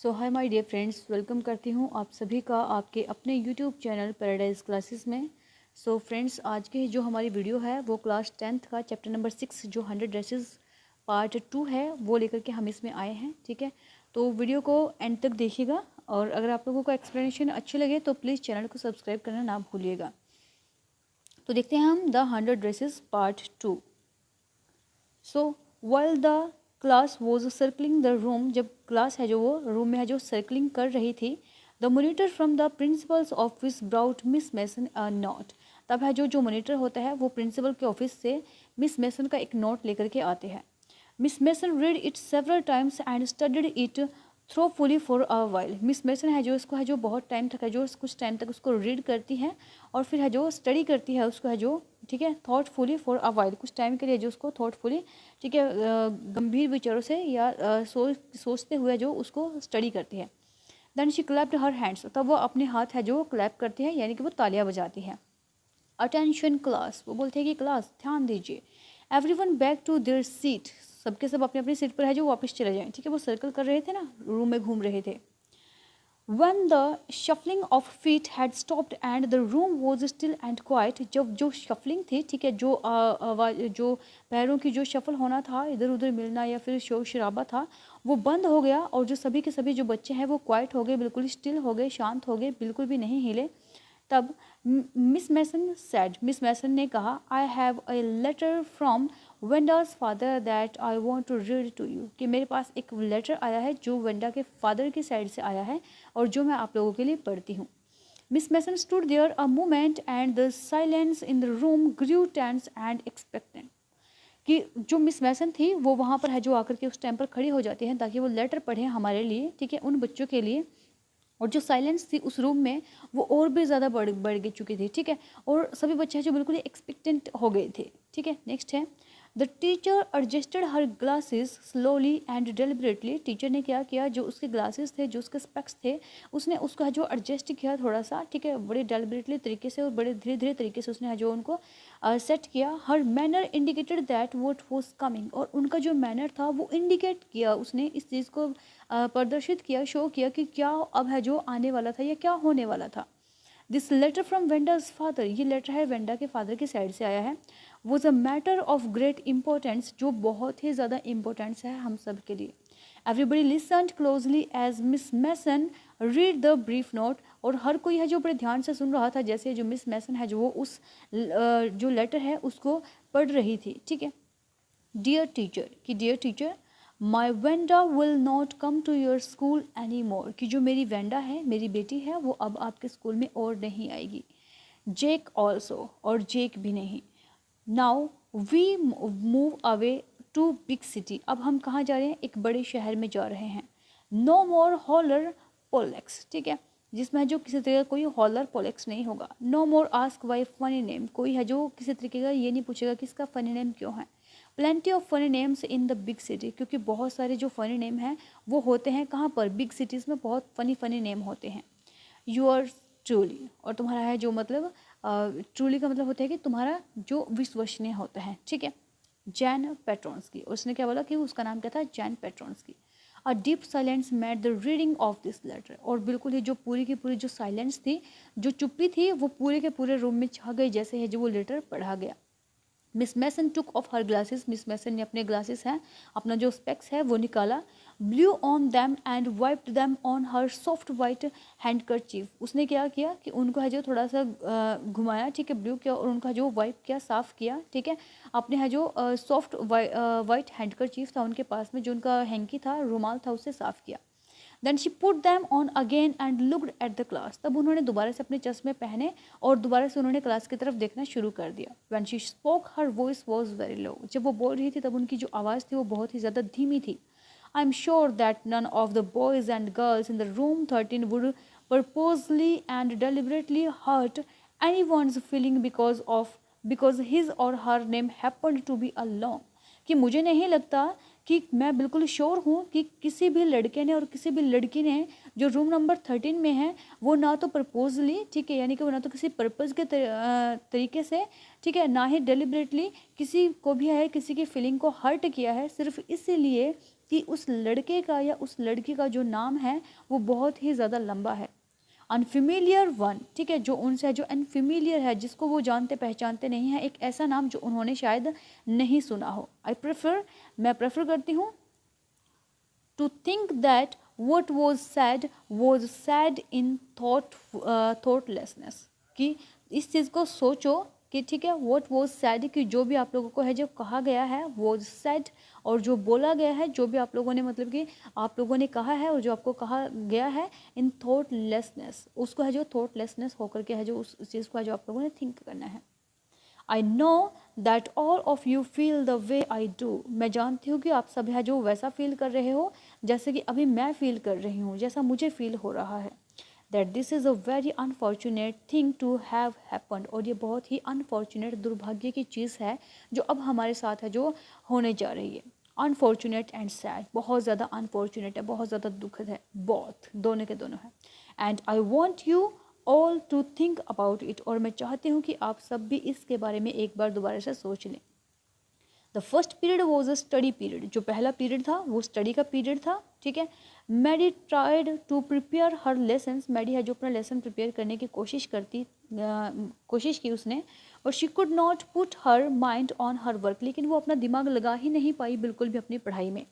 So hi my dear friends, welcome करती हूँ आप सभी का आपके अपने यूट्यूब चैनल पैराडाइज क्लासेस में। सो फ्रेंड्स, आज की जो हमारी वीडियो है वो क्लास 10th का चैप्टर नंबर 6 जो 100 ड्रेसेस पार्ट 2 है वो लेकर के हम इसमें आए हैं। ठीक है, तो वीडियो को एंड तक देखिएगा और अगर आप लोगों को एक्सप्लेनेशन अच्छे लगे तो प्लीज़ चैनल को सब्सक्राइब करना ना भूलिएगा। तो देखते हैं हम the 100 dresses part 2। So while the class was circling the room, जब क्लास है जो वो रूम में है जो सर्कलिंग कर रही थी, the monitor from the principal's office brought Miss Mason a note. तब है जो मोनीटर होता है वो प्रिंसिपल के ऑफिस से मिस मैसन का एक नोट लेकर के आते हैं। Miss Mason read it several times and studied it thoroughly for a while. Miss Mason है जो इसको है जो बहुत टाइम तक है जो कुछ टाइम तक उसको रीड करती है और फिर है जो स्टडी करती है उसको है जो, ठीक है, थॉटफुली फॉर अ वाइल, कुछ टाइम के लिए जो उसको थॉटफुली, ठीक है, गंभीर विचारों से या सोचते हुए जो उसको स्टडी करती है। Then she clapped her hands, तब वो अपने हाथ है जो क्लैप करती है यानी कि वो तालियां बजाती है। अटेंशन क्लास, वो बोलते हैं कि क्लास ध्यान दीजिए। Everyone back to their seat, सबके सब अपने अपनी सीट पर है जो वापस चले जाएं। ठीक है, वो सर्कल कर रहे थे ना, रूम में घूम रहे थे। When the shuffling of feet had stopped and the room was still and quiet, जब जो shuffling थी, ठीक है, जो आवाज, जो पैरों की जो शफल होना था, इधर उधर मिलना या फिर शोर शराबा था, वो बंद हो गया और जो सभी के सभी जो बच्चे हैं वो क्वाइट हो गए, बिल्कुल स्टिल हो गए, शांत हो गए, बिल्कुल भी नहीं हिले। तब मिस मैसन ने कहा, I have a letter from Wanda's father that I want to read to you, कि मेरे पास एक लेटर आया है जो वेंडा के फादर की साइड से आया है और जो मैं आप लोगों के लिए पढ़ती हूँ। Miss Mason stood there a moment and the silence in the room grew tense and expectant, कि जो मिस मैसन थी वो वहाँ पर है जो आकर के उस टाइम पर खड़ी हो जाती हैं ताकि वो लेटर पढ़ें हमारे लिए, ठीक है, उन बच्चों के लिए। और जो साइलेंस थी उस रूम में वो और भी ज़्यादा बढ़ गई चुकी थी। ठीक है, और सभी बच्चे हैं जो बिल्कुल ही एक्सपेक्टेंट हो गए थे। ठीक है, नेक्स्ट है the teacher adjusted her glasses slowly and deliberately. Teacher ने क्या किया, जो उसके ग्लासेस थे, जो उसके स्पेक्स थे, उसने उसका जो एडजस्ट किया थोड़ा सा, ठीक है, बड़े डेलिबरेटली तरीके से और बड़े धीरे धीरे तरीके से उसने जो उनको सेट किया। Her manner indicated that what was coming, और उनका जो मैनर था वो इंडिकेट किया, उसने इस चीज़ को प्रदर्शित किया, शो किया कि क्या अब है जो आने वाला था या क्या होने वाला था। This letter from Wanda's father, ये लेटर है वेंडा के फादर की साइड से आया है। Was a matter of great importance, जो बहुत ही ज़्यादा इंपॉर्टेंस है हम सब के लिए। Everybody listened closely as Miss Mason read the brief note, और हर कोई है जो बड़े ध्यान से सुन रहा था जैसे जो मिस मैसन है जो वो उस जो लेटर है उसको पढ़ रही थी। ठीक है, डियर टीचर, कि dear teacher, my Wanda will not come to your school any more, कि जो मेरी वेंडा है, मेरी बेटी है, वो अब आपके स्कूल में और नहीं आएगी। जेक ऑल्सो, और जेक भी नहीं। Now we move away to big city, अब हम कहाँ जा रहे हैं, एक बड़े शहर में जा रहे हैं। नो मोर हॉलर पोलेक्स, ठीक है, जिसमें जो किसी तरीके का कोई हॉलर पोलेक्स नहीं होगा। No more ask why funny name, कोई है जो किसी तरीके का ये नहीं पूछेगा कि इसका फनी नेम क्यों है। Plenty of funny names in the big city, क्योंकि बहुत सारे जो फनी नेम हैं वो होते हैं कहाँ पर, बिग सिटीज़ में बहुत फनी नेम होते हैं। यूअर ट्रूली, और तुम्हारा है जो मतलब ट्रूली का मतलब होता है कि तुम्हारा जो विश्वसनीय होता है। ठीक है, जैन पेट्रोन्स्की, और उसने क्या बोला कि उसका नाम क्या था, Jan Petronski. A deep silence made the reading of this letter, और बिल्कुल ही जो पूरी की पूरी जो साइलेंस थी, जो चुप्पी थी, वो पूरे के पूरे रूम में छा गई जैसे है जो वो लेटर पढ़ा गया। Miss Mason took off her glasses, Miss Mason ने अपने ग्लासेस हैं, अपना जो स्पेक्स है वो निकाला। Blue on them and wiped them on her soft white handkerchief, उसने क्या किया कि उनको है जो थोड़ा सा घुमाया, ठीक है, ब्लू किया और उनका जो वाइप किया, साफ़ किया। ठीक है, अपने है जो सॉफ्ट वाइट हैंडकरचीफ था उनके पास में, जो उनका हैंकी था, रुमाल था, उससे साफ़ किया। Then she put them on again and looked at the class, तब उन्होंने दोबारा से अपने चश्मे पहने और दोबारा से उन्होंने क्लास की तरफ देखना शुरू कर दिया। When she spoke her voice was very low, जब वो बोल रही थी तब उनकी जो आवाज़ थी वो बहुत ही ज़्यादा धीमी थी। I am sure that none of the boys and girls in the room 13 would purposely and deliberately hurt anyone's feeling because his or her name happened to be a long, कि मुझे नहीं लगता, कि मैं बिल्कुल श्योर हूँ कि किसी भी लड़के ने और किसी भी लड़की ने जो रूम नंबर 13 में है वो ना तो प्रपोजली, ठीक है, यानी कि वो ना तो किसी पर्पज़ के तरीके से, ठीक है, ना ही डेलिबरेटली किसी को भी है किसी की फीलिंग को हर्ट किया है, सिर्फ इसीलिए कि उस लड़के का या उस लड़की का जो नाम है वो बहुत ही ज़्यादा लंबा है। अनफेमिलियर वन, ठीक है, जो उनसे जो अनफेमिलियर है, जिसको वो जानते पहचानते नहीं है, एक ऐसा नाम जो उन्होंने शायद नहीं सुना हो। मैं प्रेफर करती हूँ to think that what was said in thoughtlessness, कि इस चीज़ को सोचो कि ठीक है, what was said, कि जो भी आप लोगों को है जो कहा गया है, was said, और जो बोला गया है, जो भी आप लोगों ने मतलब कि आप लोगों ने कहा है और जो आपको कहा गया है इन थॉटलेसनेस, उसको है जो थॉटलेसनेस होकर के है जो उस चीज़ को है जो आप लोगों ने थिंक करना है। I know that all of you feel the way I do, मैं जानती हूँ कि आप सब है जो वैसा फील कर रहे हो जैसे कि अभी मैं फील कर रही हूँ, जैसा मुझे फील हो रहा है। That this is a very unfortunate thing to have happened, और ये बहुत ही अनफॉर्चुनेट, दुर्भाग्य की चीज़ है जो अब हमारे साथ है जो होने जा रही है। अनफॉर्चुनेट एंड सैड, बहुत ज़्यादा अनफॉर्चुनेट है, बहुत ज़्यादा दुखद है, बहुत दोनों के दोनों है। And I want you all to think about it, और मैं चाहती हूँ कि आप सब भी इसके बारे में एक बार दोबारा से सोच लें। The first period was a study period, जो पहला पीरियड था वो स्टडी का पीरियड था, ठीक है। Maddie tried to prepare her lessons, Maddie है जो अपना लेसन प्रिपेयर करने की कोशिश की उसने, और she could not put her mind on her work, लेकिन वो अपना दिमाग लगा ही नहीं पाई बिल्कुल भी अपनी पढ़ाई में।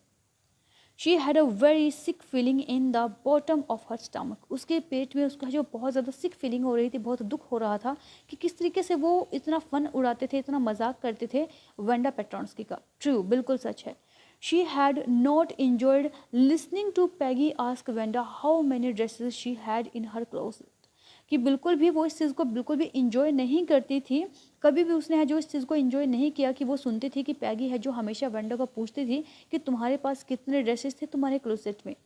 She had a very sick feeling in the bottom of her stomach, उसके पेट में उसका जो बहुत ज़्यादा सिक फीलिंग हो रही थी, बहुत दुख हो रहा था कि किस तरीके से वो इतना फन उड़ाते थे, इतना मजाक करते थे वेंडा पेट्रोन्स्की का। ट्रू, बिल्कुल सच है। She had not enjoyed listening to Peggy ask Wanda how many dresses she had in her closet, कि बिल्कुल भी वो इस चीज़ को बिल्कुल भी इंजॉय नहीं करती थी, कभी भी उसने है जो इस चीज़ को इंजॉय नहीं किया कि वो सुनती थी कि पैगी है जो हमेशा वेंडा को पूछती थी कि तुम्हारे पास कितने ड्रेसेस थे तुम्हारे क्लोसेट में।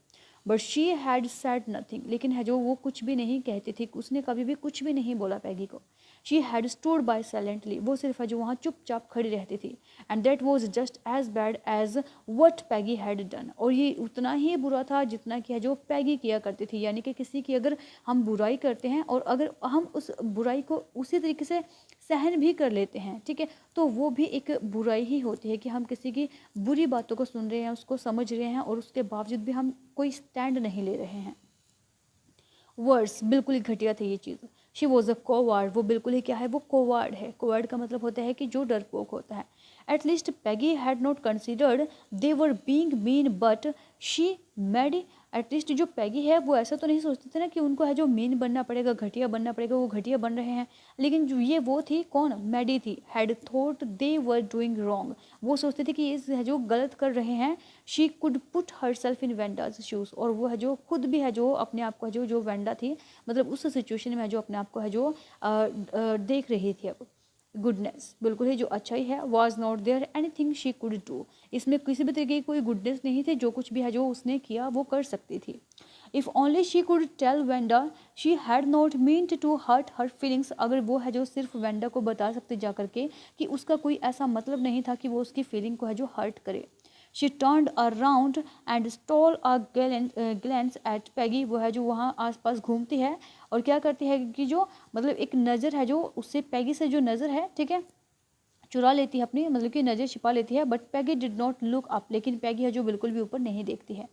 But she had sad nothing, लेकिन है जो वो कुछ भी नहीं कहती थी, उसने कभी भी कुछ भी नहीं बोला पैगी को। She had stood by silently, वो सिर्फ है जो वहाँ चुपचाप खड़ी रहती थी। And that was just as bad as what Peggy had done, और ये उतना ही बुरा था जितना कि है जो पैगी किया करती थी। यानी कि किसी की अगर हम बुराई करते हैं और अगर हम उस बुराई को उसी तरीके से सहन भी कर लेते हैं, ठीक है, तो वो भी एक बुराई ही होती है कि हम किसी की बुरी बातों को सुन रहे हैं, उसको समझ रहे हैं और उसके बावजूद भी हम कोई स्टैंड नहीं ले रहे हैं। वर्ड्स, बिल्कुल ही घटिया थी ये चीज़। शी वॉज अ कोवार्ड, वो बिल्कुल ही क्या है, वो कोवार्ड है। कोवार्ड का मतलब होता है कि जो डरपोक होता है। At least Peggy had not considered they were being mean but she made, at least जो पैगी है वो ऐसा तो नहीं सोचते थे ना कि उनको है जो मीन बनना पड़ेगा, घटिया बनना पड़ेगा, वो घटिया बन रहे हैं। लेकिन जो ये वो थी कौन, मैडी थी। Had thought they were doing wrong, वो सोचते थे कि ये है जो गलत कर रहे हैं। She could put her self in Wanda's shoes, और वो है जो खुद भी है जो अपने आप को है जो वेंडा थी, मतलब उस सिचुएशन में है जो अपने आप को है जो देख रही थी। अब गुडनेस, बिल्कुल ही जो अच्छाई है, was not there anything she could do, इसमें किसी भी तरीके की कोई गुडनेस नहीं थी, जो कुछ भी है जो उसने किया वो कर सकती थी। If only she could tell Wanda she had not meant to hurt her feelings, अगर वो है जो सिर्फ वेंडा को बता सकते जा करके कि उसका कोई ऐसा मतलब नहीं था कि वो उसकी फीलिंग को है जो हर्ट करे। She turned around and stole a glance at Peggy, वो है जो वहाँ आसपास घूमती है और क्या करती है कि जो मतलब एक नज़र है जो उससे पैगी से जो नज़र है, ठीक है, चुरा लेती है अपनी, मतलब कि नज़र छिपा लेती है। But Peggy did not look up, लेकिन पैगी है जो बिल्कुल भी ऊपर नहीं देखती है।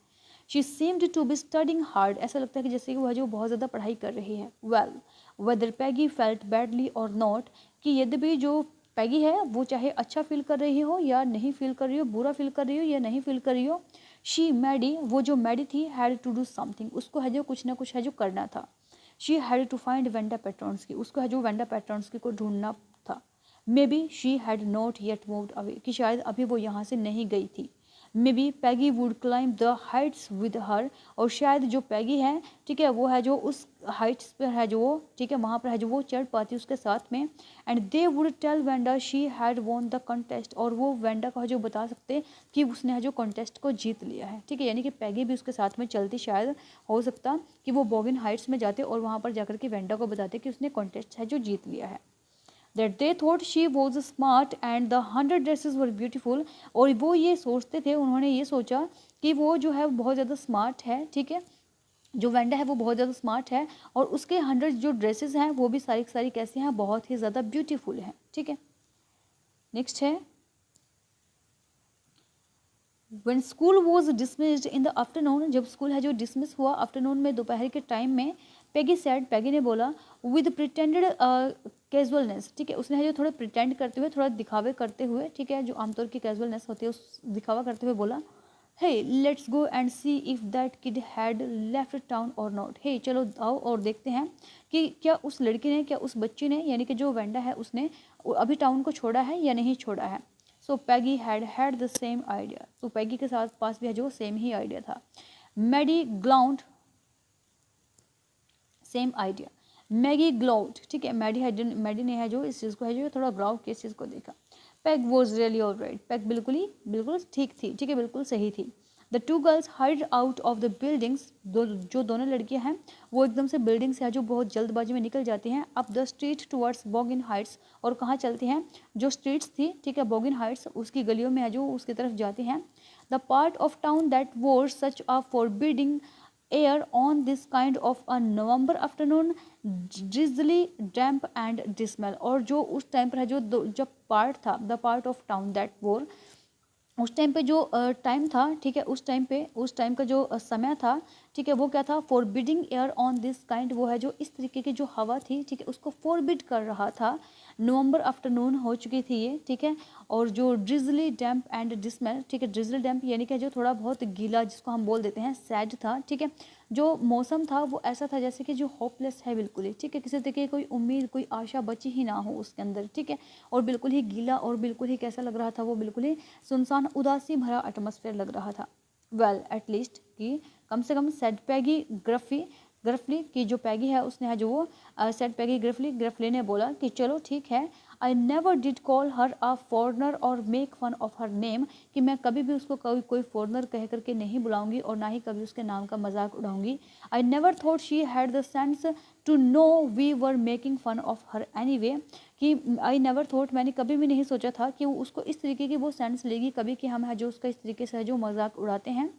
She seemed to be studying hard, ऐसा लगता है कि जैसे कि वह जो बहुत ज़्यादा पढ़ाई कर रही है। वेल वेदर पैगी फेल्ट बैडली और नॉट, कि यद्यपि जो पैगी है वो चाहे अच्छा फील कर रही हो या नहीं फील कर रही हो, बुरा फील कर रही हो या नहीं फील कर रही हो, शी मैडी, वो जो मैडी थी, हैड टू डू समथिंग, उसको है जो कुछ ना कुछ है जो करना था। She had to find Wanda Petronski, उसको है जो वेंडा पेट्रोन्स्की को ढूंढना था। Maybe she had not yet moved away, कि शायद अभी वो यहाँ से नहीं गई थी। Maybe Peggy would climb the heights with her, और शायद जो पैगी है, ठीक है, वो है जो उस हाइट्स पर है जो, ठीक है, वहाँ पर है जो वो चढ़ पाती उसके साथ में। And they would tell Wanda she had won the contest, और वो वेंडा का जो बता सकते कि उसने है जो कंटेस्ट को जीत लिया है, ठीक है, यानी कि पैगी भी उसके साथ में चलती, शायद हो सकता कि वो बोगिन हाइट्स में जाते और वहाँ पर जाकर के वेंडा को बताते कि उसने कंटेस्ट है जो जीत लिया है। That they thought she was smart and the 100 dresses were beautiful, और वो ये सोचते थे, उन्होंने ये सोचा कि वो जो है बहुत ज़्यादा स्मार्ट है, ठीक है, जो वेंडा है वो बहुत ज़्यादा स्मार्ट है और उसके 100 जो ड्रेसेस हैं वो भी सारी सारी कैसे हैं, बहुत ही ज़्यादा ब्यूटीफुल हैं, ठीक है। नेक्स्ट है When school was dismissed in the afternoon, जब स्कूल है जो डिसमिस हुआ आफ्टरनून में, दोपहर के टाइम में, पैगी सैड, पैगी ने बोला, विद प्रिटेंडेड कैजुअलनेस, ठीक है, उसने है जो थोड़ा प्रिटेंड करते हुए, थोड़ा दिखावे करते हुए, ठीक है, जो आमतौर की कैजुअलनेस होती है उस दिखावा करते हुए बोला, hey let's go and see if that kid had left town or not, hey चलो आओ और देखते हैं कि क्या उस लड़की ने, क्या उस बच्ची ने, यानी कि जो वेंडा है उसने अभी टाउन को छोड़ा है या नहीं छोड़ा है। सो पैगी हैड द सेम आइडिया, तो पैगी के साथ पास भी है जो सेम ही आइडिया था। मैडी ग्लाउंड, सेम आइडिया, मैगी ग्लाउड, ठीक है, मैडी ने है जो इस चीज़ को है जो थोड़ा ग्राउ के इस चीज़ को देखा। Peg was really all right, peg बिल्कुल ठीक थी, ठीक है, बिल्कुल सही थी। The two girls heard out of the buildings, जो दोनों लड़कियां हैं वो एकदम से बिल्डिंग से है जो बहुत जल्दबाजी में निकल जाती हैं। Up the street towards Boggins Heights, और कहाँ चलती हैं, जो स्ट्रीट्स थी, ठीक है, बॉगिन हाइट्स उसकी गलियों में है जो उसकी तरफ जाती हैं। The part of town that wore such a forbidding air on this kind of a November afternoon, drizzly damp and dismal, और जो उस टाइम पर है जो जब पार्ट था, the part of town that वोर, उस टाइम पे जो टाइम था, ठीक है, उस टाइम का जो समय था, ठीक है, वो क्या था, forbidding air on this kind, वो है जो इस तरीके की जो हवा थी, ठीक है, उसको फॉरबिड कर रहा था। नवंबर आफ्टरनून हो चुकी थी ये, ठीक है, और जो ड्रिजली डैम्प एंड डिसमेल, ठीक है, ड्रिजली डैम्प यानी कि जो थोड़ा बहुत गीला जिसको हम बोल देते हैं, सैड था, ठीक है, जो मौसम था वो ऐसा था जैसे कि जो होपलेस है बिल्कुल ही, ठीक है, किसी तरीके की कोई उम्मीद, कोई आशा बची ही ना हो उसके अंदर, ठीक है, और बिल्कुल ही गीला और बिल्कुल ही कैसा लग रहा था, वो बिल्कुल ही सुनसान उदासी भरा एटमॉस्फेयर लग रहा था। वेल एटलीस्ट कि कम से कम सेड पैगी ग्रफली की जो पैगी है उसने है जो वो सेड पैगी ग्रफली ने बोला कि चलो ठीक है, I never did call her a foreigner or make fun of her name, कि मैं कभी भी उसको कोई फॉरनर कह करके नहीं बुलाऊंगी और ना ही कभी उसके नाम का मजाक उड़ाऊंगी। I never thought she had the sense to know we were making fun of her anyway, कि आई नेवर थॉट, मैंने कभी भी नहीं सोचा था कि वो उसको इस तरीके की वो सेंस लेगी कभी कि हम है जो उसका इस तरीके से है जो मजाक उड़ाते हैं।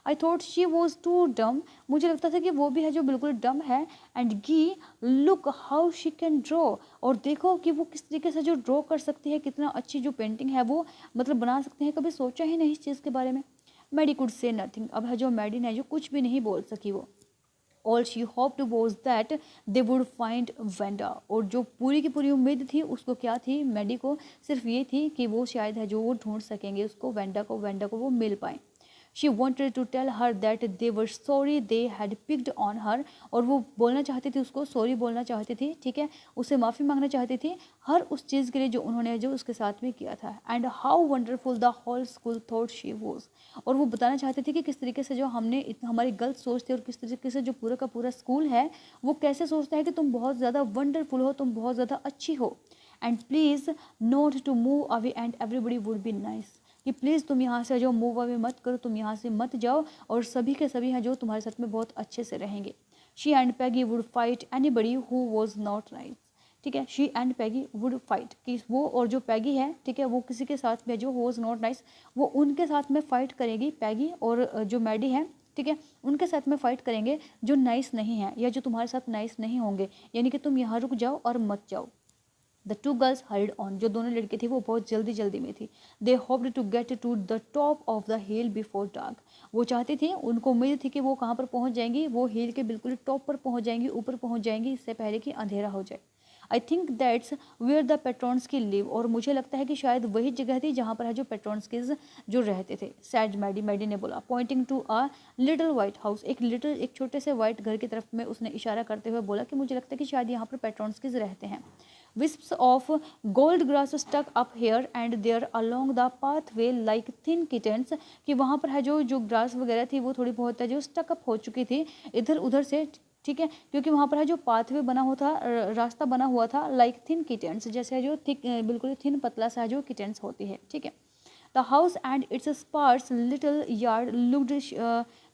I thought she was too dumb, मुझे लगता था कि वो भी है जो बिल्कुल डम है। एंड गी look how she can draw, और देखो कि वो किस तरीके से जो ड्रॉ कर सकती है, कितना अच्छी जो पेंटिंग है वो मतलब बना सकते हैं, कभी सोचा ही नहीं इस चीज़ के बारे में। मैडी कुड से नथिंग, अब है जो मैडी ने जो कुछ भी नहीं बोल सकी वो। All she hoped was that they would find Wanda, और जो पूरी की पूरी उम्मीद थी उसको क्या थी, मैडी को सिर्फ ये थी कि वो शायद है जो वो ढूंढ सकेंगे उसको, वेंडा को वो मिल पाए। She wanted to tell her that they were sorry they had picked on her, और वो बोलना चाहती थी उसको, सॉरी बोलना चाहती थी, ठीक है, उससे माफ़ी मांगना चाहती थी हर उस चीज़ के लिए जो उन्होंने जो उसके साथ में किया था। And how wonderful the whole school thought she was, और वो बताना चाहती थी कि किस तरीके से जो हमने हमारी गलत सोच थी और किस तरीके से जो पूरा का पूरा स्कूल है वो कैसे सोचता है कि तुम बहुत ज़्यादा वंडरफुल हो, तुम बहुत ज़्यादा अच्छी हो। And please not to move away and everybody would be nice, कि प्लीज़ तुम यहाँ से जो मूव अवे मत करो, तुम यहाँ से मत जाओ, और सभी के सभी हैं जो तुम्हारे साथ में बहुत अच्छे से रहेंगे। She and Peggy would fight anybody who was not nice, ठीक है, she and Peggy would fight, कि वो और जो पैगी है, ठीक है, वो किसी के साथ में जो वॉज नॉट नाइस वो उनके साथ में फाइट करेगी, पैगी और जो मैडी है, ठीक है, उनके साथ में फाइट करेंगे जो नाइस नहीं है या जो तुम्हारे साथ नाइस नहीं होंगे, यानी कि तुम यहाँ रुक जाओ और मत जाओ। The two girls horrid on, जो दोनों लड़की थी वो बहुत जल्दी जल्दी में थी। They hoped to get to the top of the hill before dark, वो चाहती थी, उनको उम्मीद थी कि वो कहाँ पर पहुँच जाएंगी, वो हिल के बिल्कुल टॉप पर पहुँच जाएंगी, ऊपर पहुँच जाएंगी इससे पहले कि अंधेरा हो जाए। I think that's where the Petronskis live, और मुझे लगता है कि शायद वही जगह थी जहाँ पर है जो पेट्रॉन्स की जो रहते थे। सैड मैडी ने बोला, pointing to a little white house, एक छोटे से वाइट घर की तरफ में उसने इशारा करते हुए बोला कि मुझे लगता है कि शायद यहाँ पर पेट्रॉन्स की रहते हैं। Wisps of gold grass stuck up here and there along the pathway like thin kittens, कि वहाँ पर है जो ग्रास वगैरह थी वो थोड़ी बहुत है जो स्टक अप हो चुकी थी इधर उधर से, ठीक है, क्योंकि वहाँ पर है जो पाथवे बना हुआ था, रास्ता बना हुआ था, लाइक थिन किटेंस, जैसे जो थिक बिल्कुल थिन पतला सा जो किटेंस होती है, ठीक है। The house and its sparse little yard looked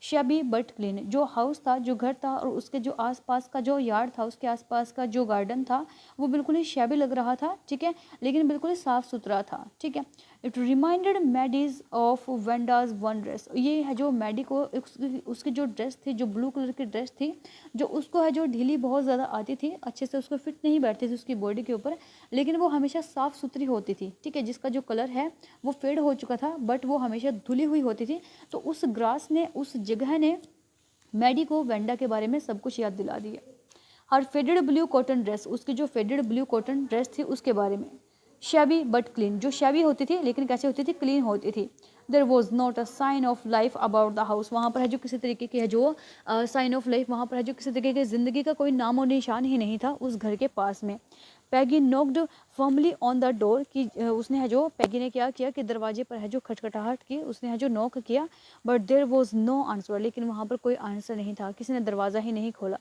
shabby but clean, जो हाउस था, जो घर था और उसके जो आसपास का जो यार्ड था, उसके आसपास का जो गार्डन था वो बिल्कुल ही शैबी लग रहा था, ठीक है, लेकिन बिल्कुल ही साफ़ सुथरा था, ठीक है। It reminded Maddie's of Wanda's one dress, ये है जो मैडी को उसकी जो ड्रेस थी, जो ब्लू कलर की ड्रेस थी, जो उसको है जो ढीली बहुत ज़्यादा आती थी, अच्छे से उसको फिट नहीं बैठती थी उसकी बॉडी के ऊपर, लेकिन वो हमेशा साफ़ सुथरी होती थी, ठीक है, जिसका जो कलर है वो फेड हो चुका था बट वो हमेशा धुली हुई होती थी। तो उस ग्रास ने, उस जगह ने मैडी को वेंडा के बारे में सब कुछ याद दिला दिया। हर फेडेड ब्लू कॉटन ड्रेस, उसकी जो फेडेड ब्लू कॉटन ड्रेस थी उसके बारे में। शैबी बट क्लीन, जो शैबी होती थी लेकिन कैसे होती थी, क्लीन होती थी। There was not a sign of life about the house, वहाँ पर है जो किसी तरीके की है जो साइन ऑफ लाइफ, वहाँ पर है जो किसी तरीके की ज़िंदगी का कोई नाम और निशान ही नहीं था उस घर के पास में। Peggy knocked firmly on the door, कि उसने है जो पैगी ने क्या किया कि दरवाजे पर है जो खटखटाहट की, उसने है जो नॉक किया, but there was no answer, लेकिन वहाँ पर कोई आंसर नहीं था, किसी ने दरवाज़ा ही नहीं खोला।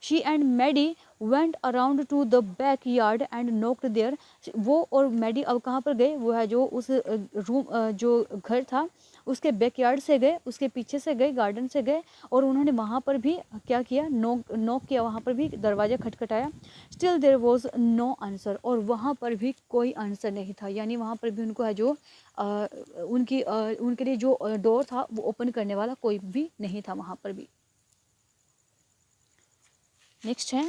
She and Maddie went around to the back yard and knocked there, वो और मैडी अब कहाँ पर गए, वो है जो उस रूम जो घर था उसके बैकयार्ड से गए, उसके पीछे से गए, गार्डन से गए, और उन्होंने वहाँ पर भी क्या किया, नॉक किया, वहाँ पर भी दरवाज़ा खटखटाया। Still there was no answer, और वहाँ पर भी कोई आंसर नहीं था, यानी वहाँ पर भी उनको है जो उनके लिए जो डोर था वो ओपन करने वाला कोई भी नहीं था वहाँ पर भी। नेक्स्ट है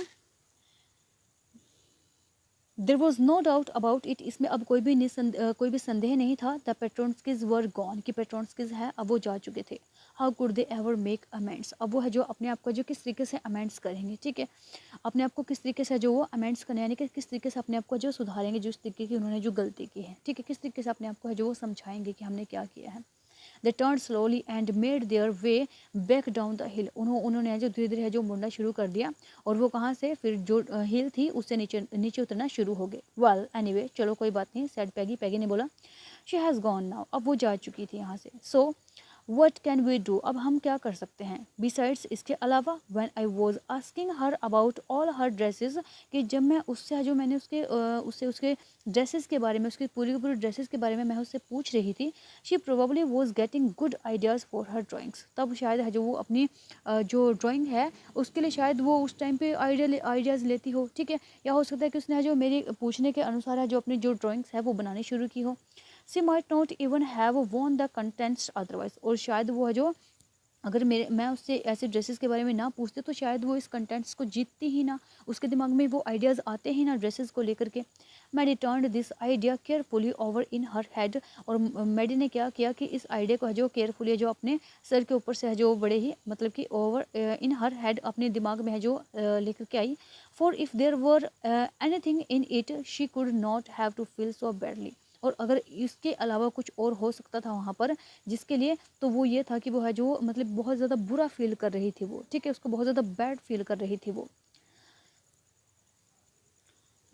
there was no doubt about it, इसमें अब कोई भी संदेह नहीं था। द पेट्रोन्स्किज वर गॉन, कि पेट्रोन्स्किज है अब वो जा चुके थे। How could they ever make amends, अब वो है जो अपने आप को जो किस तरीके से अमेंड्स करेंगे, ठीक है, अपने आप को किस तरीके से जो वो अमेंड्स करने, यानी कि किस तरीके से अपने आप को जो सुधारेंगे, जो इस तरीके की उन्होंने जो गलती की है, ठीक है, किस तरीके से अपने आप को है जो वो समझाएंगे कि हमने क्या किया है। They turned slowly and made their way back down the hill, उन्होंने जो धीरे धीरे है जो मुड़ना शुरू कर दिया, और वो कहाँ से, फिर जो हिल थी उससे नीचे उतरना शुरू हो गए। वेल एनीवे, चलो कोई बात नहीं, सैड पैगी ने बोला। शी हैज़ गॉन नाउ, अब वो जा चुकी थी यहाँ से। So what can we do, अब हम क्या कर सकते हैं। बिसाइड्स, इसके अलावा, when I was asking her about all her dresses, कि जब मैं उससे जो मैंने उसके ड्रेसेस के बारे में, उसकी पूरी ड्रेसेस के बारे में मैं उससे पूछ रही थी। She probably was getting good ideas for her drawings, तब शायद है जो वो अपनी जो ड्राइंग है उसके लिए शायद वो उस टाइम पे आइडियाज़ लेती हो, ठीक है, या हो सकता है कि उसने जो मेरी पूछने के अनुसार है जो अपनी जो ड्राइंग्स है वो बनानी शुरू की हो। She might not even have won the contents otherwise, और शायद वो है जो अगर मैं उससे ऐसे ड्रेसेस के बारे में ना पूछते तो शायद वो इस कंटेंट्स को जीतती ही ना, उसके दिमाग में वो आइडियाज़ आते ही ना ड्रेसेस को लेकर के। Maddie turned this idea carefully over in her head, और मैडी ने क्या किया कि इस आइडिया को है जो केयरफुली जो अपने सर के ऊपर से है जो बड़े ही मतलब कि ओवर इन हर हेड अपने दिमाग में है जो लेकर के आई। For if there were anything in it she could not have to feel so badly, और अगर इसके अलावा कुछ और हो सकता था वहाँ पर जिसके लिए, तो वो ये था कि वो है जो मतलब बहुत ज़्यादा बुरा फील कर रही थी वो, ठीक है, उसको बहुत ज़्यादा बैड फील कर रही थी वो।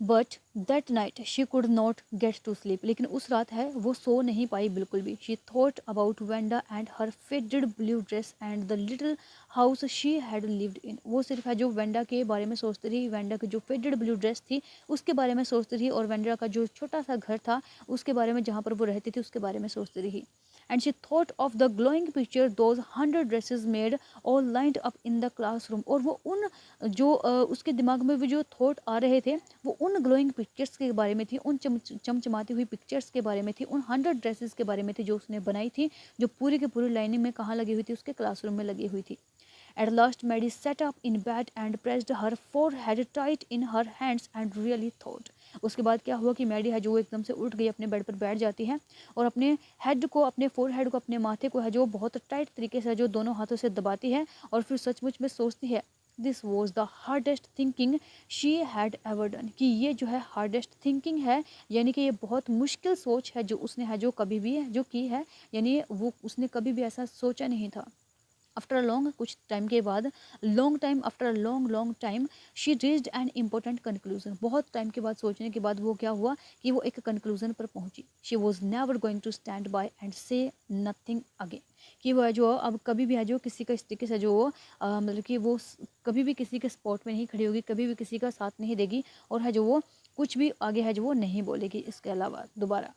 But that night she could not get to sleep, लेकिन उस रात है वो सो नहीं पाई बिल्कुल भी। She thought about Wanda and her faded blue dress and the little house she had lived in, वो सिर्फ है जो वेंडा के बारे में सोचती रही, वेंडा की जो फेडेड ब्लू ड्रेस थी उसके बारे में सोचती रही, और वेंडा का जो छोटा सा घर था उसके बारे में, जहाँ पर वो रहती थी उसके बारे में सोचती रही। And she thought of the glowing picture those 100 dresses made all lined up in the classroom, और वो उन जो उसके दिमाग में भी जो थॉट आ रहे थे वो उन ग्लोइंग पिक्चर्स के बारे में थी, उन चमचमाती हुई पिक्चर्स के बारे में थी, उन 100 ड्रेसेस के बारे में थी जो उसने बनाई थी, जो पूरी की पूरी लाइनिंग में कहाँ लगी हुई थी, उसके क्लासरूम में लगी हुई थी। At last Mary sat up in bed and pressed her forehead tight in her hands and really thought. उसके बाद क्या हुआ कि मैडी है जो वो एकदम से उठ गई, अपने बेड पर बैठ जाती है और अपने हेड को, अपने फोरहेड को, अपने माथे को है जो बहुत टाइट तरीके से जो दोनों हाथों से दबाती है, और फिर सचमुच में सोचती है this was the hardest thinking she had ever done, कि ये जो है हार्डेस्ट थिंकिंग है, यानी कि ये बहुत मुश्किल सोच है जो उसने है जो कभी भी है जो की है, यानी वो उसने कभी भी ऐसा सोचा नहीं था। आफ्टर अ लॉन्ग, कुछ टाइम के बाद, long time after a long time she reached an important conclusion, बहुत टाइम के बाद सोचने के बाद वो क्या हुआ कि वो एक कंक्लूजन पर पहुंची। She was never going to stand by and say nothing again, कि वो है जो अब कभी भी है जो किसी का इस तरीके से जो मतलब कि वो कभी भी किसी के स्पॉट में नहीं खड़ी होगी, कभी भी किसी का साथ नहीं देगी, और है जो वो कुछ भी आगे है जो वो नहीं बोलेगी इसके अलावा दोबारा।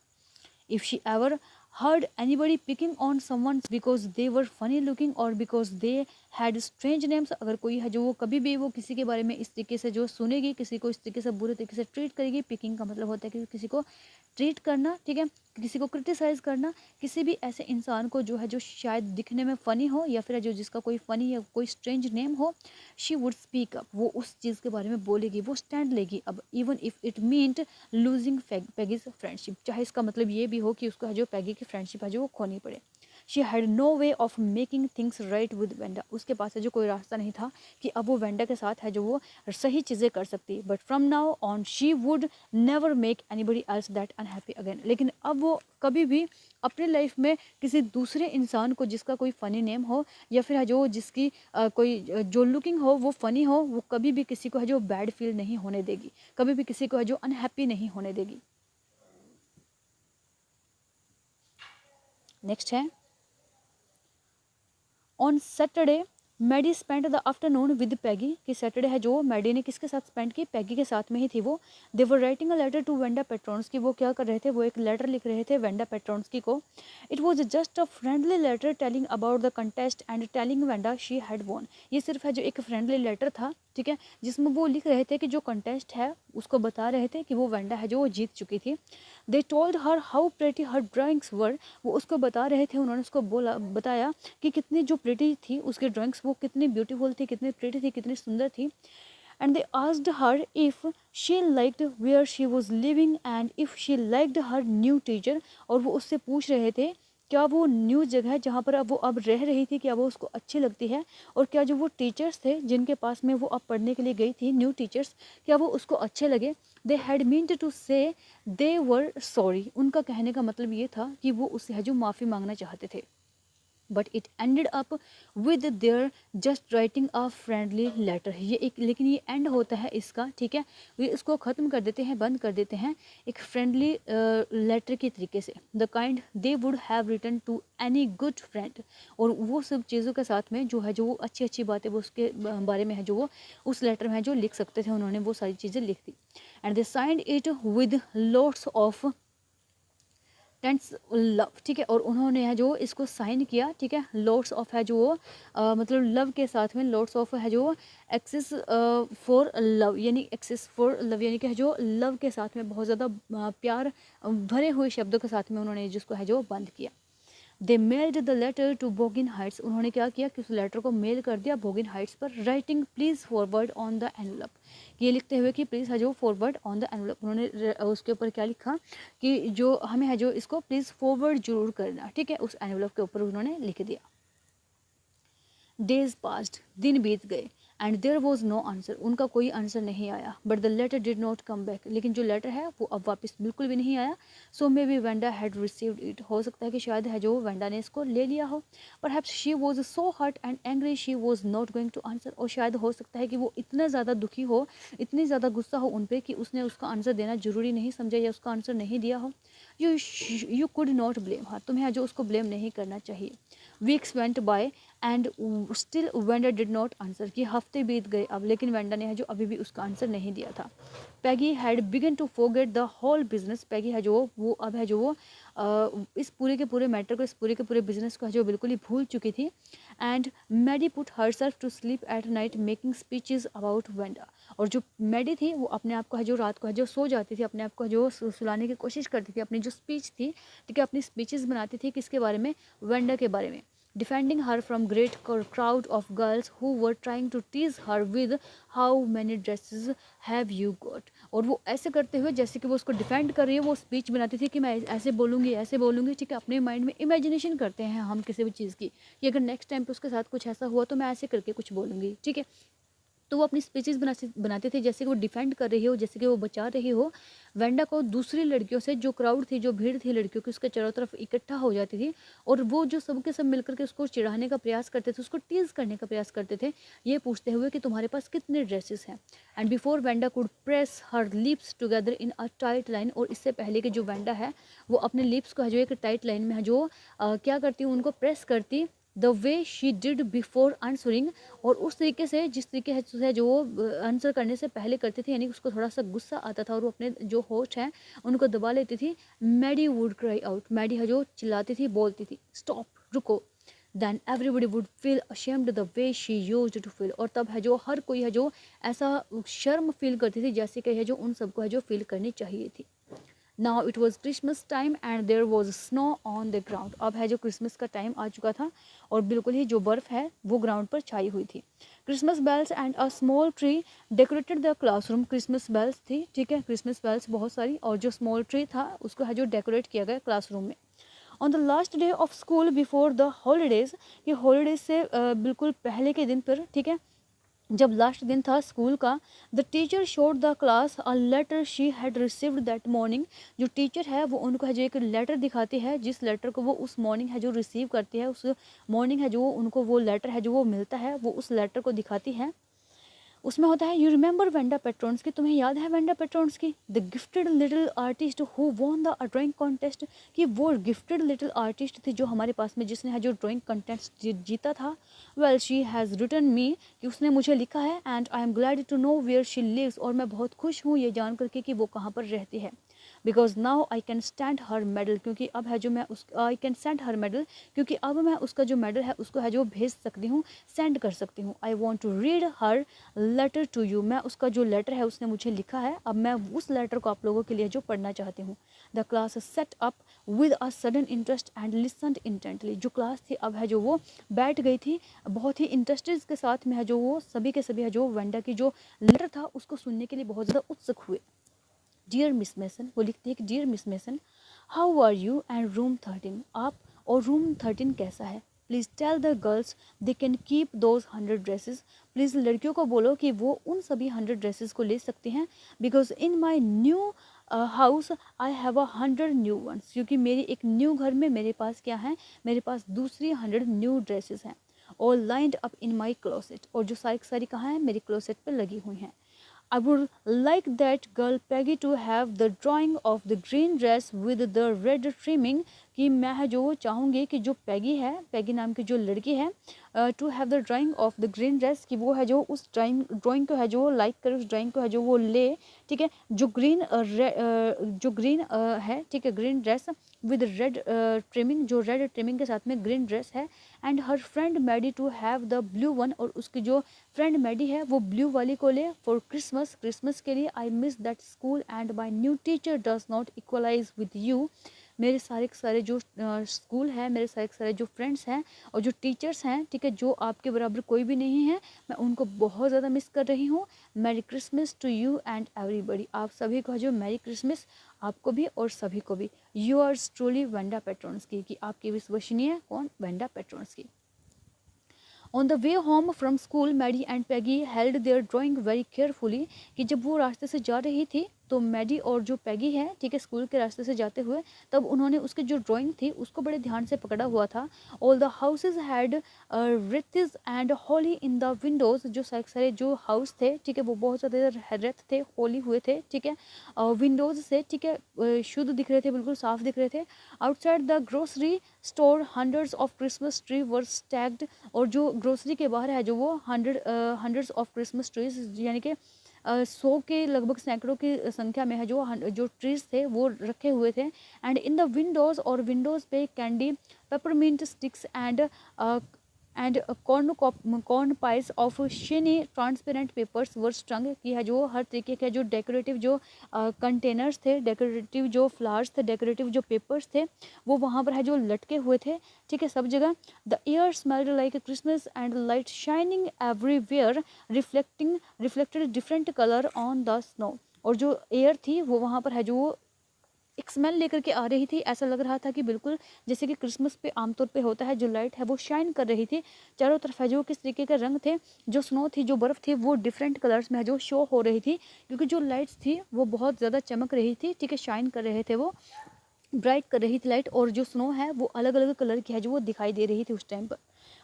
If she ever heard anybody picking on someone because they were funny looking or because they had strange names। अगर कोई है जो वो कभी भी वो किसी के बारे में इस तरीके से जो सुनेगी, किसी को इस तरीके से बुरे तरीके से ट्रीट करेगी। पिकिंग का मतलब होता है कि किसी को ट्रीट करना, ठीक है, किसी को क्रिटिसाइज़ करना, किसी भी ऐसे इंसान को जो है जो शायद दिखने में फ़नी हो या फिर जो जिसका कोई फ़नी या कोई स्ट्रेंज नेम हो, शी वुड स्पीक अप, वो उस चीज़ के बारे में बोलेगी, वो स्टैंड लेगी। अब even if it meant losing Peggy's friendship, चाहे इसका मतलब ये भी हो कि उसको है जो पैगी की फ्रेंडशिप है जो वो खोनी पड़े। She had no way of making things right with Wanda, उसके पास है जो कोई रास्ता नहीं था कि अब वो वेंडा के साथ है जो वो सही चीज़ें कर सकती। But from now on she would never make anybody else that unhappy again, लेकिन अब वो कभी भी अपने लाइफ में किसी दूसरे इंसान को जिसका कोई फ़नी नेम हो या फिर है जो जिसकी कोई जो लुकिंग हो वो फ़नी हो, वो कभी भी किसी को है जो बैड फील नहीं होने देगी, कभी भी किसी को है जो अनहैप्पी नहीं होने देगी। नेक्स्ट है on Saturday Maddie spend the afternoon with Peggy, कि सैटरडे है जो मैडी ने किसके साथ स्पेंड की, पैगी के साथ में ही थी वो। They were writing a letter to Wanda Petronski, वो क्या कर रहे थे, वो एक लेटर लिख रहे थे वेंडा पेट्रोन्स्की को। It was just a friendly letter telling about the contest and telling Wanda she had won, ये सिर्फ है जो एक फ्रेंडली लेटर था, ठीक है, जिसमें वो लिख रहे थे कि जो कंटेस्ट है उसको बता रहे थे कि वो वेंडा है जो वो जीत चुकी थी। They told her how pretty her drawings were, वो उसको बता रहे थे, उन्होंने उसको बताया कि कितनी जो प्रेटी थी उसकी ड्राइंग्स वो कितनी ब्यूटीफुल थी, कितनी प्रेटी थी, कितनी सुंदर थी। And they asked her if she liked where she was living and if she liked her new teacher, और वो उससे पूछ रहे थे क्या वो न्यू जगह जहाँ पर अब वो अब रह रही थी क्या वो उसको अच्छी लगती है, और क्या जो वो टीचर्स थे जिनके पास में वो अब पढ़ने के लिए गई थी, न्यू टीचर्स, क्या वो उसको अच्छे लगे। दे हैड मीन्ड टू से दे वर सॉरी, उनका कहने का मतलब ये था कि वो उससे है जो माफ़ी मांगना चाहते थे। But it ended up with their just writing a friendly letter, ये एक लेकिन ये एंड होता है इसका, ठीक है, ये इसको ख़त्म कर देते हैं, बंद कर देते हैं एक फ्रेंडली लेटर के तरीके से, the kind they would have written to any good friend, और वो सब चीज़ों के साथ में जो है जो वो अच्छी अच्छी बातें वो उसके बारे में है जो वो उस लेटर में है जो लिख सकते थे, उन्होंने वो सारी चीज़ें लिख दी। And they signed it with lots of tens love, ठीक है, और उन्होंने है जो इसको साइन किया, ठीक है, लॉट्स ऑफ है जो मतलब लव के साथ में लॉट्स ऑफ है जो एक्सेस फॉर लव, यानी एक्सेस फॉर लव यानी कि है जो लव के साथ में बहुत ज़्यादा प्यार भरे हुए शब्दों के साथ में उन्होंने जिसको है जो बंद किया। They mailed the letter to Boggins Heights, उन्होंने क्या किया कि उस लेटर को मेल कर दिया बोगिन हाइट्स पर, writing please forward on the envelope, ये लिखते हुए कि प्लीज़ है जो फॉरवर्ड ऑन द एनवलप, उन्होंने उसके ऊपर क्या लिखा कि जो हमें है जो इसको प्लीज़ फॉरवर्ड जरूर करना, ठीक है, उस एनवलप के ऊपर उन्होंने लिख दिया। डेज पास्ड, दिन बीत गए, and there was no answer, उनका कोई आंसर नहीं आया। But the letter did not come back, लेकिन जो लेटर है वो अब वापस बिल्कुल भी नहीं आया। So maybe Wanda had received it, हो सकता है कि शायद है जो वेंडा ने इसको ले लिया हो। Perhaps she was so hurt and angry she was not going to answer, और शायद हो सकता है कि वो इतना ज़्यादा दुखी हो, इतनी ज़्यादा गुस्सा हो उन पर कि उसने उसका आंसर देना जरूरी नहीं समझा या उसका आंसर नहीं दिया हो। यू कुड नॉट ब्लेम हर, तुम्हें जो उसको ब्लेम नहीं करना चाहिए। Weeks went by and still Wanda did not answer, कि हफ्ते बीत गए अब, लेकिन वेंडा ने है जो अभी भी उसका आंसर नहीं दिया था। Peggy had begun to forget the whole business, Peggy है जो वो अब है जो वो इस पूरे के पूरे मैटर को, इस पूरे के पूरे बिजनेस को है जो बिल्कुल ही भूल चुकी थी। And Maddie put herself to sleep at night making speeches about Wanda, और जो मैडी थी वो अपने आप को है जो रात को है जो सो जाती थी, अपने आप को जो सुलाने की कोशिश करती थी, अपनी जो स्पीच थी, ठीक है, अपनी स्पीचेस बनाती थी किसके बारे में, वेंडा के बारे में। defending her from great crowd of girls who were trying to tease her with how many dresses have you got, और वो ऐसे करते हुए जैसे कि वो उसको डिफेंड कर रही है, वो स्पीच बनाती थी कि मैं ऐसे बोलूँगी, ठीक है, अपने माइंड में इमेजिनेशन करते हैं हम किसी भी चीज़ की कि अगर नेक्स्ट टाइम पे उसके साथ कुछ ऐसा हुआ तो मैं ऐसे करके कुछ बोलूँगी, ठीक है। तो वो अपनी स्पीचेस बनाते थे जैसे कि वो डिफेंड कर रही हो, जैसे कि वो बचा रही हो वेंडा को दूसरी लड़कियों से, जो क्राउड थी, जो भीड़ थी लड़कियों की उसके चारों तरफ इकट्ठा हो जाती थी, और वो जो सब के सब मिलकर के उसको चिढ़ाने का प्रयास करते थे, उसको टीज करने का प्रयास करते थे, ये पूछते हुए कि तुम्हारे पास कितने ड्रेसेस हैं। And before Wanda could press her lips together in a tight line, और इससे पहले कि जो वेंडा है वो अपने लिप्स को है जो एक टाइट लाइन में है जो क्या करती, उनको प्रेस करती the way she did before answering, और उस तरीके से जिस तरीके से जो वो आंसर करने से पहले करती थी, यानी उसको थोड़ा सा गुस्सा आता था और वो अपने जो होस्ट हैं उनको दबा लेती थी। Maddie would cry out, Maddie है जो चिल्लाती थी, बोलती थी स्टॉप, रुको। Then everybody would feel ashamed the way she used to feel, और तब है जो हर कोई है जो ऐसा शर्म फील करती थी जैसे कि है जो उन सबको है जो फील करनी चाहिए थी। Now it was Christmas time and there was snow on the ground, अब है जो क्रिसमस का टाइम आ चुका था और बिल्कुल ही जो बर्फ़ है वो ग्राउंड पर छाई हुई थी। Christmas bells and a small tree decorated the classroom, Christmas bells थी, ठीक है, क्रिसमस बेल्स बहुत सारी, और जो स्मॉल ट्री था उसको है जो डेकोरेट किया गया क्लासरूम में। On the last day of school before the holidays, ये हॉलीडेज से बिल्कुल पहले के दिन पर, ठीक है, जब लास्ट दिन था स्कूल का, the teacher showed the class a letter she had received that morning, जो टीचर है वो उनको है जो एक लेटर दिखाती है, जिस लेटर को वो उस मॉर्निंग है जो रिसीव करती है, उस मॉर्निंग है जो उनको वो लेटर है जो वो मिलता है, वो उस लेटर को दिखाती है। उसमें होता है यू रिमेंबर वेंडा पेट्रोन्स की, तुम्हें याद है वेंडा पेट्रोन्स की, the gifted little artist who won the drawing contest, कि वो गिफ्टेड लिटिल आर्टिस्ट थी जो हमारे पास में जिसने है जो ड्राइंग कॉन्टेस्ट जीता था। Well she has written me, कि उसने मुझे लिखा है, and I am glad to know where she lives, और मैं बहुत खुश हूँ ये जान करके कि वो कहाँ पर रहती है। Because now I can stand her medal, क्योंकि अब है जो मैं उस I can send her medal, क्योंकि अब मैं उसका जो मेडल है उसको है जो भेज सकती हूँ, सेंड कर सकती हूँ। I want to read her letter to you, मैं उसका जो लेटर है उसने मुझे लिखा है, अब मैं उस लेटर को आप लोगों के लिए जो पढ़ना चाहती हूँ। The class set up with a sudden interest and listened intently, जो क्लास थी अब है जो वो बैठ गई थी बहुत ही इंटरेस्टेड के साथ में है जो वो सभी के सभी है जो वेंडा की जो लेटर था उसको सुनने के लिए बहुत ज़्यादा उत्सुक हुए। डियर मिस मेसन, वो लिखती है कि dear Miss Mason, how are you and room 13, आप और रूम 13 कैसा है। Please tell the girls they can keep those 100 dresses, please लड़कियों को बोलो कि वो उन सभी 100 ड्रेसेस को ले सकती हैं। Because in my new house I have 100 new ones, क्योंकि मेरी एक न्यू घर में मेरे पास क्या है, मेरे पास दूसरी 100 न्यू ड्रेसेस हैं। और lined up in my closet, और जो सारी सारी कहाँ हैं, मेरी क्लोसेट पर लगी हुई हैं। I would like that girl Peggy to have the drawing of the green dress with the red trimming, कि मैं है जो चाहूँगी कि जो पैगी है, पैगी नाम की जो लड़की है, to have the drawing of the green dress, कि वो है जो उस ड्राइंग को है जो लाइक करे, उस ड्राइंग को है जो वो ले, ठीक है, जो ग्रीन है, ठीक है, green dress with red trimming, जो रेड ट्रिमिंग के साथ में ग्रीन ड्रेस है। And her friend Maddie to have the blue one, और उसकी जो फ्रेंड मैडी है वो ब्लू वाली को ले फॉर क्रिसमस, क्रिसमस के लिए। I miss that school and my new teacher does not equalize with you, मेरे सारे के सारे जो स्कूल है, मेरे सारे के सारे जो फ्रेंड्स हैं और जो टीचर्स हैं, ठीक है, जो आपके बराबर कोई भी नहीं है, मैं उनको बहुत ज़्यादा मिस कर रही हूँ। Merry Christmas to you and everybody, आप सभी को जो मैरी क्रिसमस, आपको भी और सभी को भी। यूअर्स ट्रूली वेंडा पेट्रोन्स की, आपकी विश्वसनीय कौन, Wanda Petronski. On the way home from school Maddie and Peggy held their drawing very carefully, कि जब वो रास्ते से जा रही थी तो मैडी और जो पैगी है, ठीक है, स्कूल के रास्ते से जाते हुए, तब उन्होंने उसकी जो ड्राइंग थी उसको बड़े ध्यान से पकड़ा हुआ था। All the houses had wreaths and holly in the windows, जो सारे जो हाउस थे, ठीक है, वो बहुत ज़्यादा रेत थे, होली हुए थे, ठीक है, विंडोज़ से, ठीक है, शुद्ध दिख रहे थे, बिल्कुल साफ दिख रहे थे। Outside the grocery store hundreds of Christmas tree were stacked, और जो ग्रोसरी के बाहर है जो वो हंड्रेड्स ऑफ क्रिसमस ट्रीज, यानी कि 100 के लगभग सैकड़ों की संख्या में है जो ट्रीज थे वो रखे हुए थे। एंड इन द विंडोज़, और विंडोज़ पे candy, peppermint sticks and corn pies of shiny transparent papers were strung, की है जो हर तरीके के जो डेकोरेटिव जो कंटेनर्स थे, डेकोरेटिव जो फ्लावर्स थे, डेकोरेटिव जो पेपर्स थे, वो वहाँ पर है जो लटके हुए थे, ठीक है, सब जगह। The air smelled like Christmas and light shining everywhere reflected different colour on the snow, और जो एयर थी वो वहाँ पर है जो एक स्मेल लेकर के आ रही थी, ऐसा लग रहा था कि बिल्कुल जैसे कि क्रिसमस पे आमतौर पे होता है, जो लाइट है वो शाइन कर रही थी चारों तरफ है जो किस तरीके के रंग थे, जो स्नो थी, जो बर्फ़ थी, वो डिफरेंट कलर्स में है जो शो हो रही थी, क्योंकि जो लाइट्स थी वो बहुत ज़्यादा चमक रही थी, ठीक है, शाइन कर रहे थे, वो ब्राइट कर रही थी लाइट, और जो स्नो है वो अलग अलग कलर की है जो वो दिखाई दे रही थी उस टाइम पर।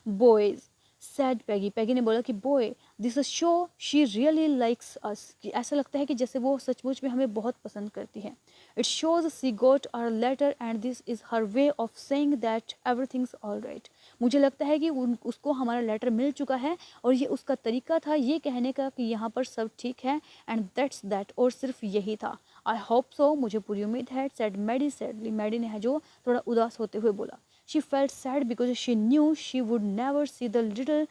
बॉयज़ सैड पैगी, पैगी ने बोला कि boy this show she really likes us, कि ऐसा लगता है कि जैसे वो सचमुच में हमें बहुत पसंद करती है। It shows she got our letter and this is her way of saying that everything's all right, मुझे लगता है कि उसको हमारा लेटर मिल चुका है और ये उसका तरीका था ये कहने का कि यहाँ पर सब ठीक है, एंड दैट्स दैट, और सिर्फ यही था। आई होप सो, मुझे पूरी उम्मीद है, सेड मैडी सैडली, मैडी ने है जो थोड़ा उदास होते हुए बोला। She felt sad because she knew she would never see the little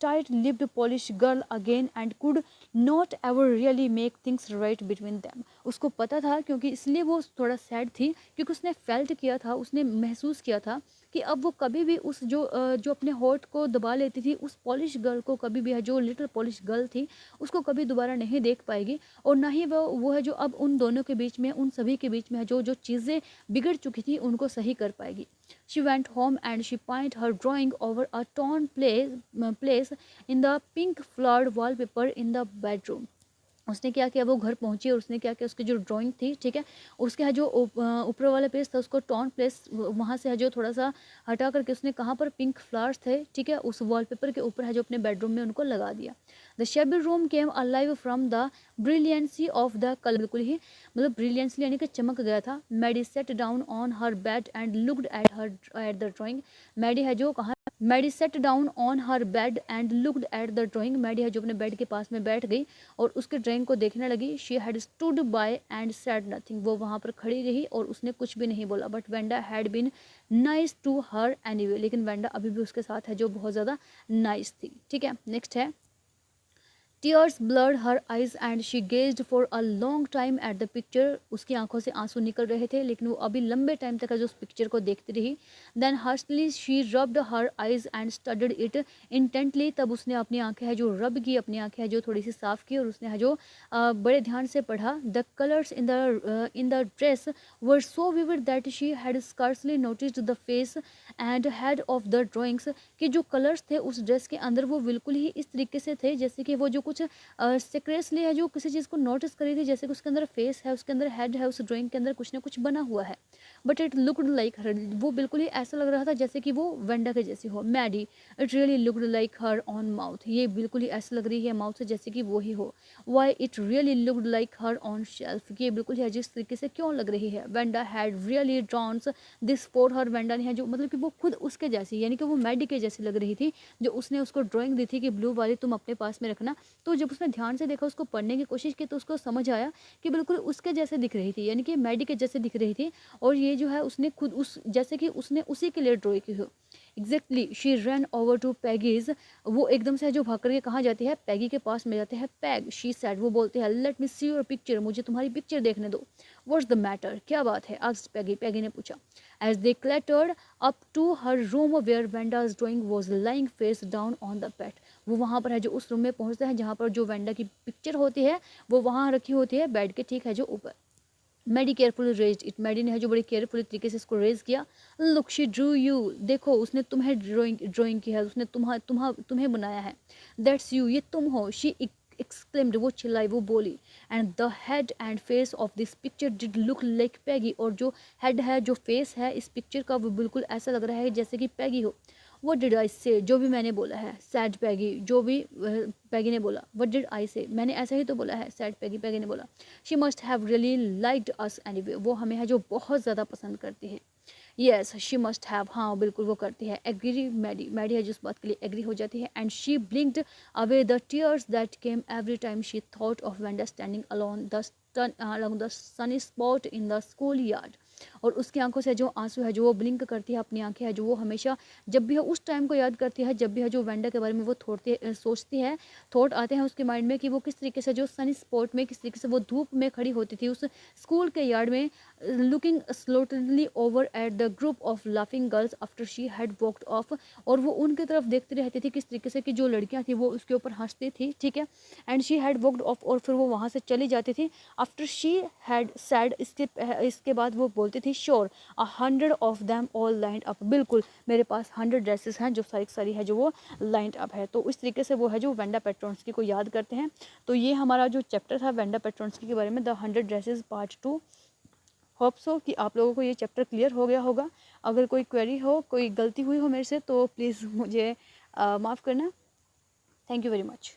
tight-lipped Polish girl again and could not ever really make things right between them. उसको पता था, क्योंकि इसलिए वो थोड़ा सैड थी, क्योंकि उसने फेल्ट किया था, उसने महसूस किया था कि अब वो कभी भी उस जो अपने होठ को दबा लेती थी उस पॉलिश गर्ल को, कभी भी है जो लिटिल पॉलिश गर्ल थी, उसको कभी दोबारा नहीं देख पाएगी, और ना ही वो है जो अब उन दोनों के बीच में, उन सभी के बीच में है जो चीज़ें बिगड़ चुकी थी उनको सही कर पाएगी। She went home and she painted her drawing over a torn place in the pink flowered wallpaper in the bedroom. उसने क्या किया, वो घर पहुंची और उसने क्या किया, उसकी जो ड्राइंग थी, ठीक है, उसके जो ऊपर वाला पेज था उसको टॉन प्लेस वहाँ से है जो थोड़ा सा हटा करके उसने कहाँ पर पिंक फ्लावर्स थे, ठीक है, उस वॉलपेपर के ऊपर है जो अपने बेडरूम में उनको लगा दिया। The shabby room came alive from the brilliancy of the colour, बिल्कुल ही मतलब ब्रिलियंसली यानी कि चमक गया था। Maddie sat down on her bed and looked at the drawing. Maddie है जो कहा, Maddie sat down on her bed and looked at the drawing. Maddie है जो अपने बेड के पास में बैठ गई और उसके ड्राइंग को देखने लगी। She had stood bye and said nothing, वो वहाँ पर खड़ी रही और उसने कुछ भी नहीं बोला। But Wanda had been nice to her anyway, लेकिन वेंडा अभी भी उसके साथ है जो बहुत ज़्यादा नाइस थी, ठीक है। नेक्स्ट है, Tears blurred her eyes and she gazed for a long time at the picture. उसकी आंखों से आंसू निकल रहे थे लेकिन वो अभी लंबे टाइम तक जो उस पिक्चर को देखती रही। Then hastily she rubbed her eyes and studied it intently. तब उसने अपनी आंखें है जो रब की, अपनी आंखें है जो थोड़ी सी साफ की और उसने है जो बड़े ध्यान से पढ़ा। The colors in the dress were so vivid that she had scarcely noticed the face and head of the drawings. कि जो कलर्स थे उस ड्रेस के अंदर वो बिल्कुल ही इस तरीके से थे जैसे कि वो जो कुछ सीक्रेटली है जो किसी चीज़ को नोटिस करी थी, जैसे कि उसके अंदर फेस है, उसके अंदर हेड है, उस ड्राइंग के अंदर कुछ ना कुछ बना हुआ है। बट इट लुकड लाइक हर, वो बिल्कुल ही ऐसा लग रहा था जैसे कि वो वेंडा के जैसी हो। Maddie, it really looked like her on mouth, ये बिल्कुल ही ऐसा लग रही है माउथ से जैसे कि वो ही हो। Why it really looked like her on shelf, ये बिल्कुल ही जिस तरीके से क्यों लग रही है। Wanda had really drones this for her, Wanda ने है जो मतलब कि वो खुद उसके जैसी यानी कि वो मैडी के जैसी लग रही थी जो उसने उसको ड्राइंग दी थी कि ब्लू वाली तुम अपने पास में रखना। तो जब उसने ध्यान से देखा, उसको पढ़ने की कोशिश की तो उसको समझ आया कि बिल्कुल उसके जैसे दिख रही थी, यानी कि मैडी के जैसे दिख रही थी और ये जो है उसने खुद उस जैसे कि उसने उसी के लिए ड्रॉ की हो। Exactly she ran over to Peggy's, वो एकदम से जो भाग करके कहाँ जाती है, पैगी के पास में जाते हैं। पैग, शी सैड, वो बोलते हैं let me see your picture, मुझे तुम्हारी पिक्चर देखने दो। व्हाट्स द मैटर, क्या बात है, आस्क्ड पैगी, पैगी ने पूछा। As they clattered up to her room where Wanda's drawing was lying face down on the bed, वो वहाँ पर है जो उस रूम में पहुँचते हैं जहाँ पर जो वेंडा की पिक्चर होती है वो वहाँ रखी होती है बेड के ठीक है जो ऊपर। Maddie carefully raised it, Maddie ने है जो बड़ी केयरफुली तरीके से इसको रेज किया। लुक शी ड्रू यू, देखो उसने तुम्हें ड्राइंग की है, उसने तुम्हें बनाया है। दैट्स यू, ये तुम हो। शी एक्सक्लेम्ड, वो चिल्लाई, वो बोली। And the head and face of this picture did look like Peggy, और जो हेड है जो फेस है इस पिक्चर का वो बिल्कुल ऐसा लग रहा है जैसे कि पैगी हो। वट डिड आई से, जो भी मैंने बोला है। सैड पैगी, जो भी पैगी ने बोला। वट डिड आई से, मैंने ऐसा ही तो बोला है। सैड पैगी, पैगी ने बोला। She must have really liked us anyway, वो हमें है जो बहुत ज़्यादा पसंद करती है। येस शी मस्ट हैव, हाँ बिल्कुल वो करती है। एग्री मैडी, मैडी है जिस बात के लिए एग्री हो जाती है। And she ब्लिंक्ड away the tears that came every time she thought of Wanda standing along the sunny spot in the school yard, और उसकी आंखों से जो आंसू है जो वो ब्लिंक करती है, अपनी आंखें है जो वो हमेशा जब भी है उस टाइम को याद करती है जब भी है जो वेंडा के बारे में वो सोचती है। थॉट आते हैं उसके माइंड में कि वो किस तरीके से जो सनी स्पॉट में किस तरीके से वो धूप में खड़ी होती थी उस स्कूल के यार्ड में, looking slowly over at the group of laughing girls after she had walked off, और वो उनकी तरफ देखती रहती थी किस तरीके से कि जो लड़कियां थी वो उसके ऊपर हंसती थी, ठीक है। And she had walked off, और फिर वो वहाँ से चली जाती थी। आफ्टर शी हैड सैड, इसके बाद वो बोलती थी sure 100 of them all lined up, बिल्कुल मेरे पास 100 ड्रेसेस हैं जो सारी है जो वो लाइंड अप है। तो इस तरीके से वो है जो वेंडा पेट्रोन्स्की को याद करते हैं। तो ये हमारा जो चैप्टर था वेंडा पेट्रोन्स्की के बारे में, the 100 dresses part 2। Hope so कि आप लोगों को ये चैप्टर क्लियर हो गया होगा। अगर कोई क्वेरी हो, कोई गलती हुई हो मेरे से तो प्लीज़ मुझे माफ़ करना। Thank you very much.